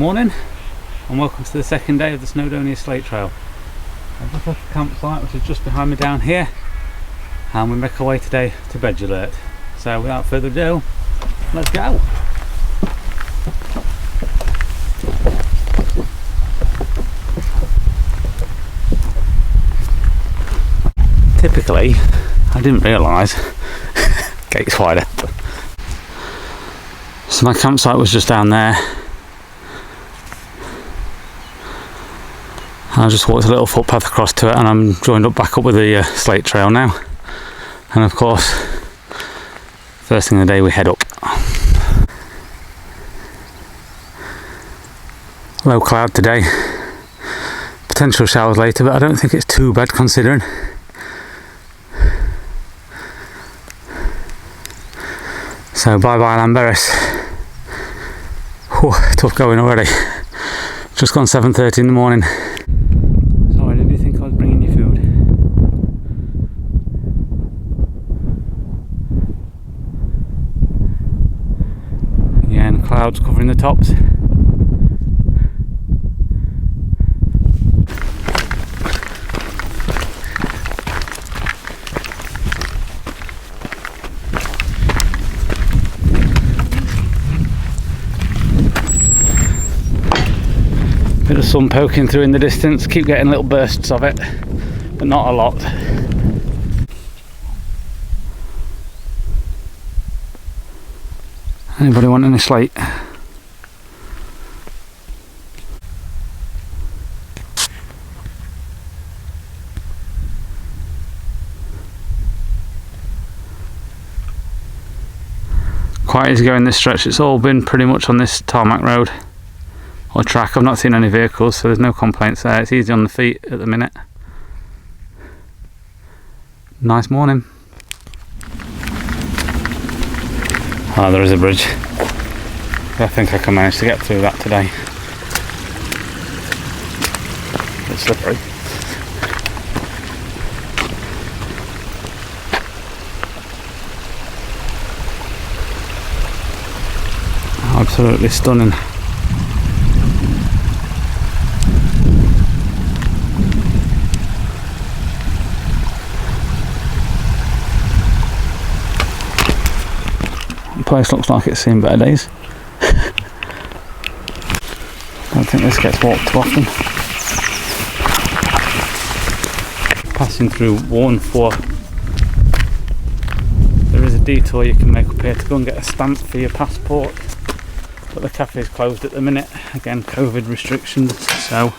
morning and welcome to the second day of the Snowdonia Slate Trail. I've just left the campsite which is just behind me down here, and we make our way today to Beddgelert. So without further ado, let's go! Typically, I didn't realise, gates wide open. So my campsite was just down there. I just walked a little footpath across to it and I'm joined up back up with the Slate Trail now. And of course, first thing of the day we head up. Low cloud today. Potential showers later, but I don't think it's too bad considering. So bye bye Llanberis. Whew, tough going already. Just gone 7:30 in the morning. Sorry, did you think I was bringing you food? Again, clouds covering the tops. Bit of sun poking through in the distance, keep getting little bursts of it, but not a lot. Anybody want any slate? Quite easy going this stretch, it's all been pretty much on this tarmac road or track. I've not seen any vehicles, so there's no complaints there. It's easy on the feet at the minute. Nice morning. Oh, there is a bridge. I think I can manage to get through that today. It's slippery. Absolutely stunning. The place looks like it's seen better days. Don't think this gets walked too often. Passing through Warnfor. There is a detour you can make up here to go and get a stamp for your passport, but the cafe is closed at the minute. Again, COVID restrictions, so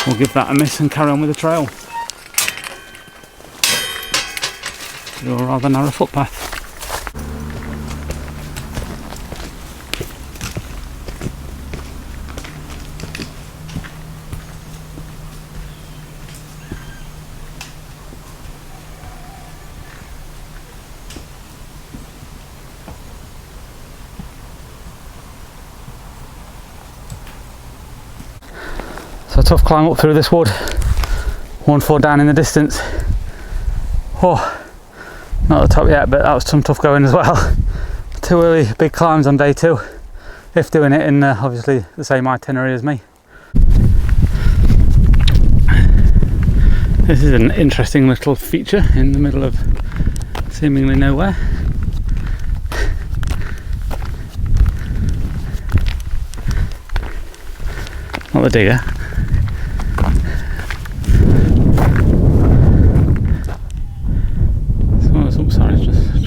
we'll give that a miss and carry on with the trail. Through a rather narrow footpath. So a tough climb up through this wood. 1-4 down in the distance. Oh, not at the top yet, but that was some tough going as well. 2 early big climbs on day 2, if doing it in obviously the same itinerary as me. This is an interesting little feature in the middle of seemingly nowhere. Not the digger.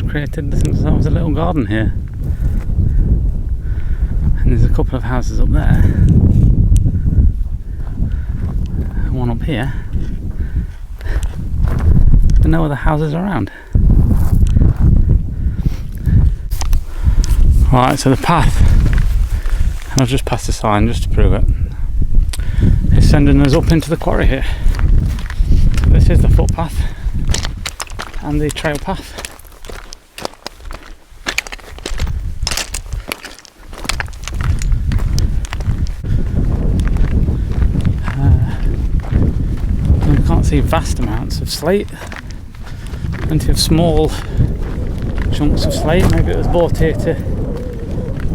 Created themselves a little garden here, and there's a couple of houses up there, one up here, but no other houses around. Right, so the path, and I've just passed a sign just to prove it, is sending us up into the quarry here. So this is the footpath and the trail path. See vast amounts of slate, plenty of small chunks of slate. Maybe it was brought here to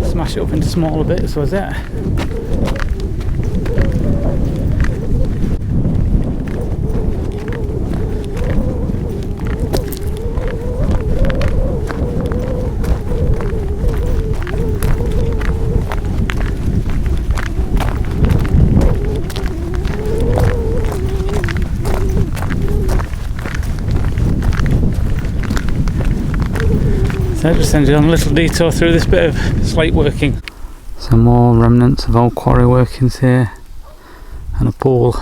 smash it up into smaller bits, was it? So just ended on a little detour through this bit of slate working. Some more remnants of old quarry workings here, and a pool.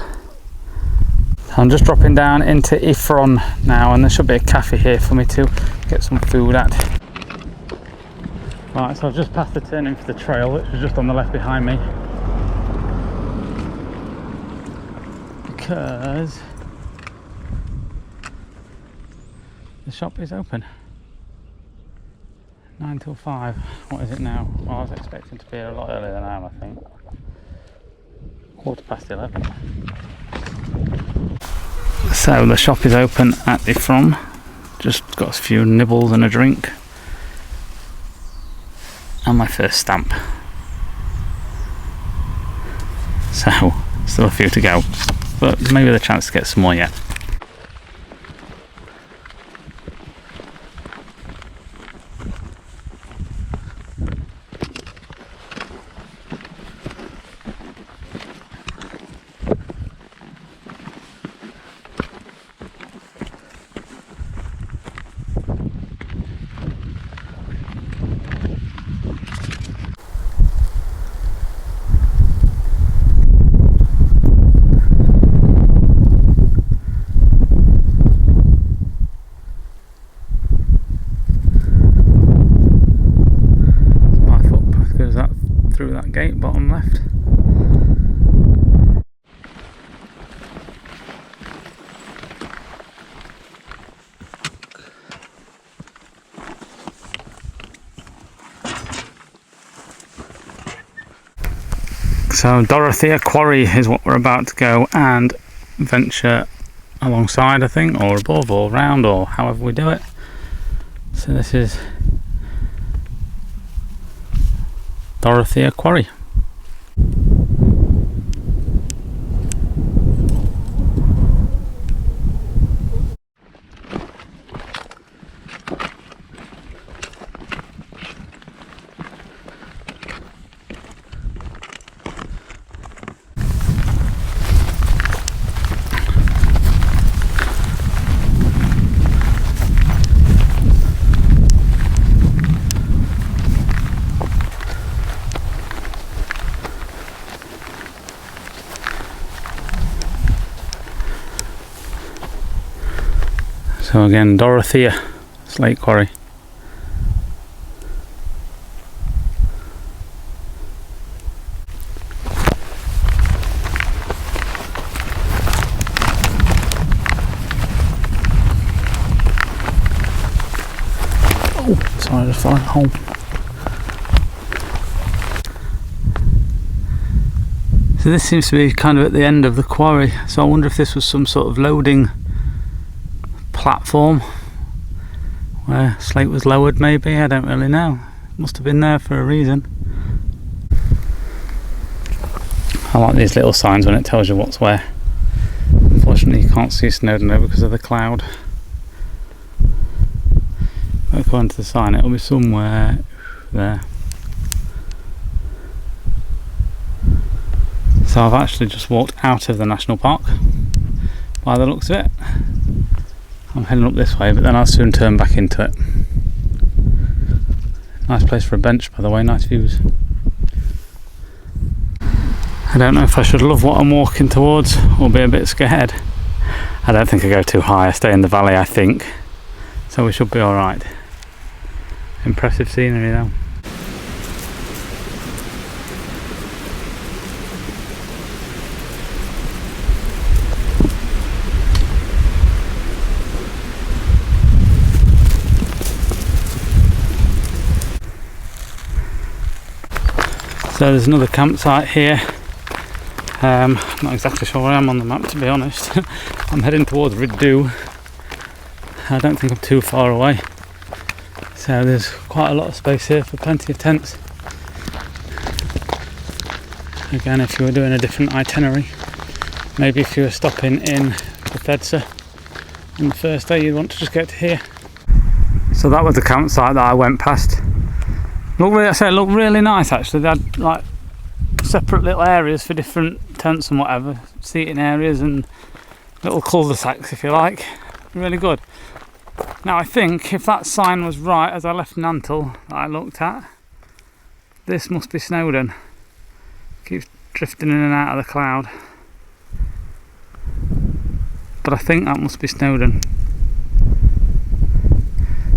I'm just dropping down into Ifron now, and there should be a cafe here for me to get some food at. Right, so I've just passed the turning for the trail, which was just on the left behind me. Because the shop is open. 9 till 5. What is it now? Well, I was expecting to be here a lot earlier than I am, I think. 11:15. So the shop is open at the Ifron. Just got a few nibbles and a drink. And my first stamp. So, still a few to go. But maybe the chance to get some more yet. Through that gate, bottom left. So Dorothea Quarry is what we're about to go and venture alongside, I think, or above or round, or however we do it. So this is Dorothea Quarry. So again, Dorothea Slate Quarry. Oh, sorry, I just fell home. So this seems to be kind of at the end of the quarry, so I wonder if this was some sort of loading platform where slate was lowered, maybe. I don't really know. Must have been there for a reason. I like these little signs when it tells you what's where. Unfortunately you can't see Snowdonia because of the cloud. But according to the sign it'll be somewhere there. So I've actually just walked out of the national park by the looks of it. I'm heading up this way, but then I'll soon turn back into it. Nice place for a bench, by the way, nice views. I don't know if I should love what I'm walking towards or be a bit scared. I don't think I go too high, I stay in the valley, I think. So we should be alright. Impressive scenery though. So there's another campsite here. I'm not exactly sure where I am on the map, to be honest. I'm heading towards Rhedddu. I don't think I'm too far away. So there's quite a lot of space here for plenty of tents. Again, if you were doing a different itinerary, maybe if you were stopping in Dorothea on the first day, you'd want to just get to here. So that was the campsite that I went past. Looked really nice actually. They had like separate little areas for different tents and whatever, seating areas and little cul-de-sacs if you like. Really good. Now I think if that sign was right as I left Nantle that I looked at, this must be Snowdon. Keeps drifting in and out of the cloud. But I think that must be Snowdon.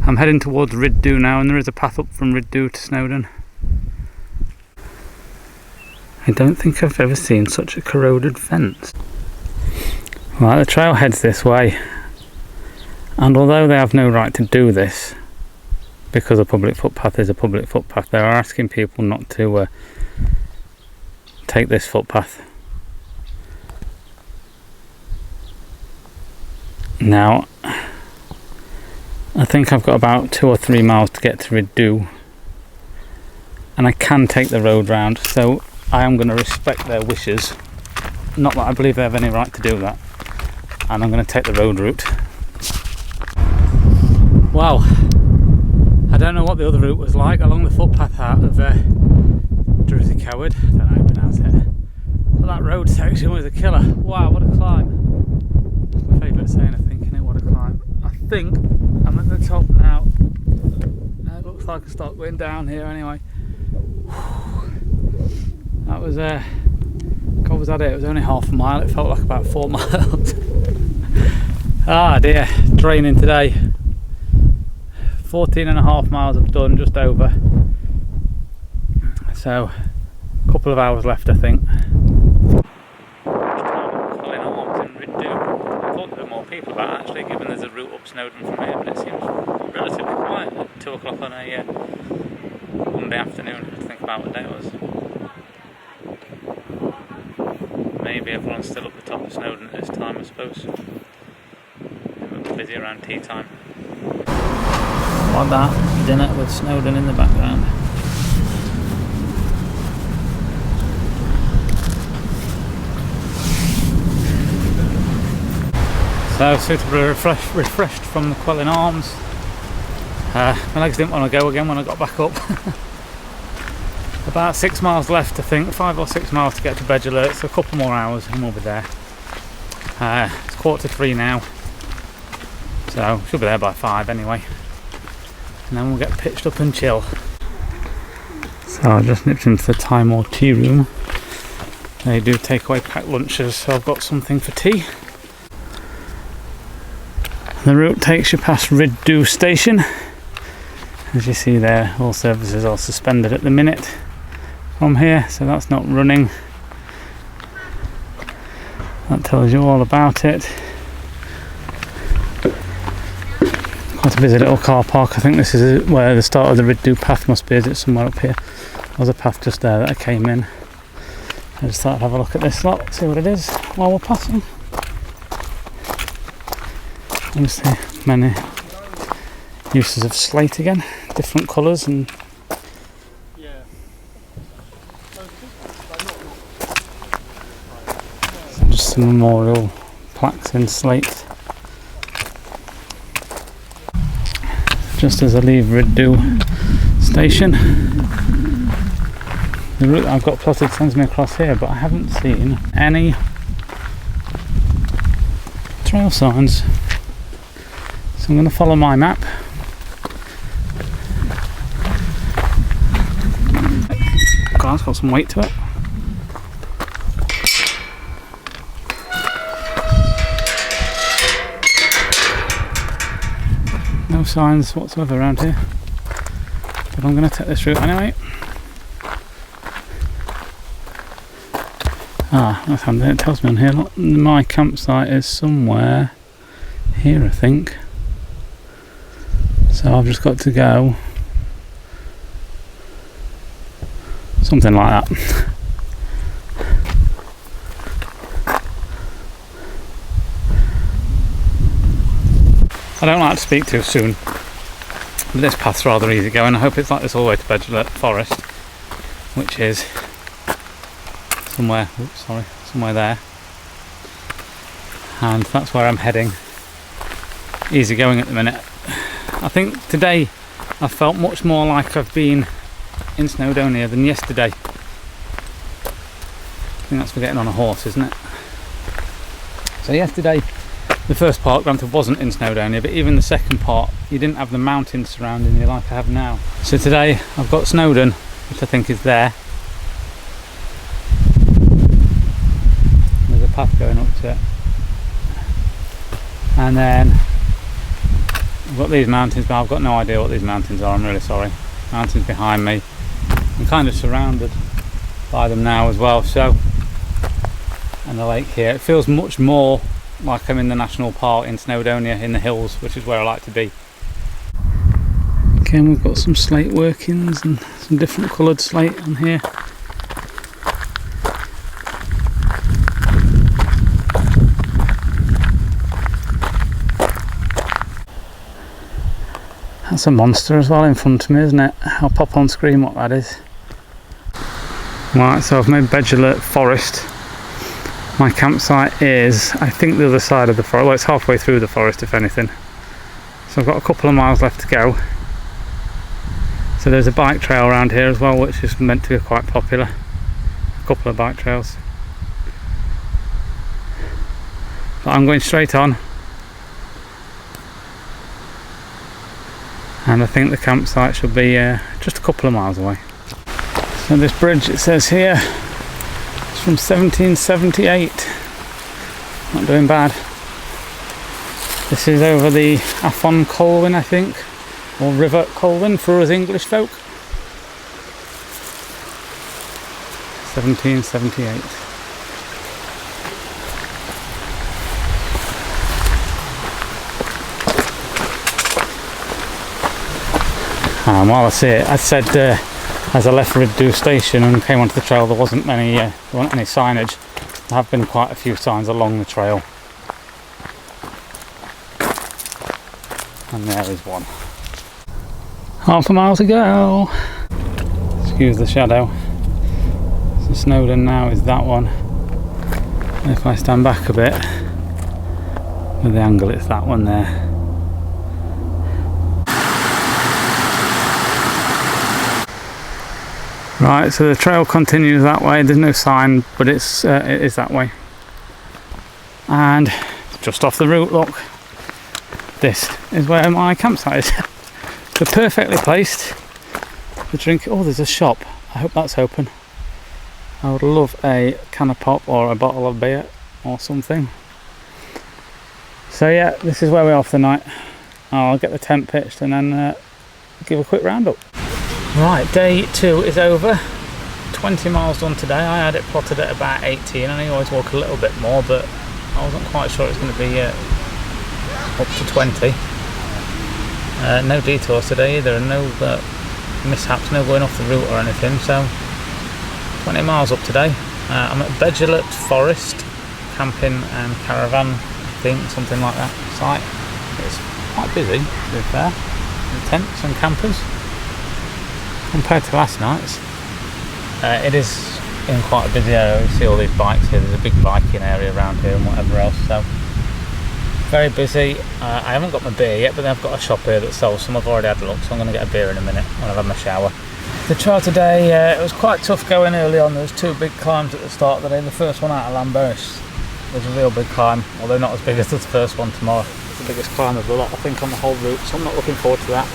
I'm heading towards Rhedddu now, and there is a path up from Rhedddu to Snowdon. I don't think I've ever seen such a corroded fence. Right, the trail heads this way, and although they have no right to do this, because a public footpath is a public footpath, they are asking people not to take this footpath. Now, I think I've got about 2 or 3 miles to get to Rhedddu, and I can take the road round, so I am going to respect their wishes. Not that I believe they have any right to do that, and I'm going to take the road route. Wow, I don't know what the other route was like along the footpath out of drws-y-coed. I don't know how to pronounce it, but that road section was a killer. Wow, what a climb! That's my favourite saying, I think, innit? What a climb. I think I'm at the top now. It looks like I start going down here anyway. That was God, was that it? It was only half a mile. It felt like about 4 miles. Ah dear, draining today. 14.5 miles I've done, just over. So, a couple of hours left, I think. People about actually, given there's a route up Snowdon from here, but it seems relatively quiet at 2 o'clock on a Monday afternoon. To think about what day it was. Maybe everyone's still up the top of Snowdon at this time, I suppose. We're busy around tea time. Like that, dinner with Snowdon in the background. So suitably refreshed from the Quelling Arms. My legs didn't want to go again when I got back up. About 6 miles left, I think, 5 or 6 miles to get to Beddgelert, so a couple more hours and we'll be there. It's 2:45 now, so should be there by 5 anyway. And then we'll get pitched up and chill. So I just nipped into the Timor tea room. They do take away packed lunches, so I've got something for tea. The route takes you past Rhedddu station. As you see there, all services are suspended at the minute from here, so that's not running. That tells you all about it. Quite a busy little car park. I think this is where the start of the Rhedddu path must be. Is it somewhere up here? There's a path just there that I came in. I just thought I'd have a look at this lot, see what it is while we're passing. Obviously many uses of slate again, different colours and just some memorial plaques in slate. Just as I leave Rhedddu station, the route I've got plotted sends me across here, but I haven't seen any trail signs. I'm going to follow my map. God, it's got some weight to it. No signs whatsoever around here, but I'm going to take this route anyway. Ah, that's handy. It tells me on here. Look, my campsite is somewhere here, I think. So I've just got to go something like that. I don't like to speak too soon, but this path's rather easy going. I hope it's like this all the way to Beddgelert Forest, which is somewhere there, and that's where I'm heading. Easy going at the minute. I think today I felt much more like I've been in Snowdonia than yesterday. I think that's for getting on a horse, isn't it? So yesterday The first part, granted, wasn't in Snowdonia, but even the second part, you didn't have the mountains surrounding you like I have now. So today I've got Snowdon, which I think is there. There's a path going up to it. And then I've got these mountains, but I've got no idea what these mountains are, I'm really sorry. Mountains behind me. I'm kind of surrounded by them now as well, so, and the lake here. It feels much more like I'm in the national park in Snowdonia in the hills, which is where I like to be. Again, we've got some slate workings and some different coloured slate on here. That's a monster as well in front of me, isn't it? I'll pop on screen what that is. Right, so I've made Beddgelert Forest. My campsite is, I think, the other side of the forest. Well, it's halfway through the forest, if anything. So I've got a couple of miles left to go. So there's a bike trail around here as well, which is meant to be quite popular. A couple of bike trails. But I'm going straight on. And I think the campsite should be just a couple of miles away. So this bridge, it says here, it's from 1778. Not doing bad. This is over the Afon Colwyn, I think, or River Colwyn for us English folk. 1778. While I see it, I said as I left Rhedddu station and came onto the trail, there wasn't any signage. There have been quite a few signs along the trail, and there is one. Half a mile to go. Excuse the shadow. So Snowdon now is that one. And if I stand back a bit with the angle, it's that one there. Right, so the trail continues that way. There's no sign, but it is that way. And just off the route, look, this is where my campsite is. So perfectly placed to drink. Oh, there's a shop. I hope that's open. I would love a can of pop or a bottle of beer or something. So yeah, this is where we are for the night. I'll get the tent pitched and then give a quick roundup. Right, day 2 is over. 20 miles done today. I had it plotted at about 18, and I always walk a little bit more, but I wasn't quite sure it's going to be up to 20. No detours today either, and no mishaps, no going off the route or anything, so 20 miles up today. I'm at Beddgelert Forest, camping and caravan, I think, something like that site. It's quite busy, to be fair, with tents and campers. Compared to last night's, it is in quite a busy area. You see all these bikes here. There's a big biking area around here and whatever else. So very busy. I haven't got my beer yet, but I've got a shop here that sells some. I've already had a look, so I'm going to get a beer in a minute when I've had my shower. The trail today, it was quite tough going early on. There was 2 big climbs at the start of the day. The first one out of Llanberis was a real big climb, although not as big as the first one tomorrow. It's the biggest climb of the lot, I think, on the whole route. So I'm not looking forward to that.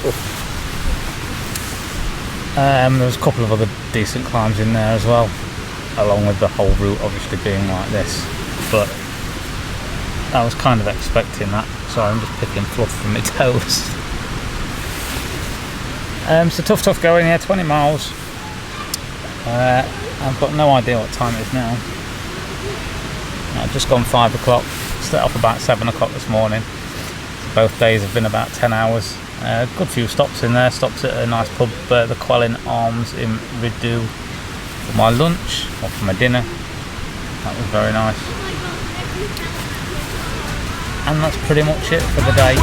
There was a couple of other decent climbs in there as well, along with the whole route obviously being like this, but I was kind of expecting that. Sorry, I'm just picking fluff from my toes. So tough going here, 20 miles. I've got no idea what time it is now. I've just gone 5 o'clock, set off about 7 o'clock this morning. Both days have been about 10 hours. Good few stops in there. Stopped at a nice pub, the Quarry Arms in Rhedddu, for my lunch or for my dinner. That was very nice. And that's pretty much it for the day.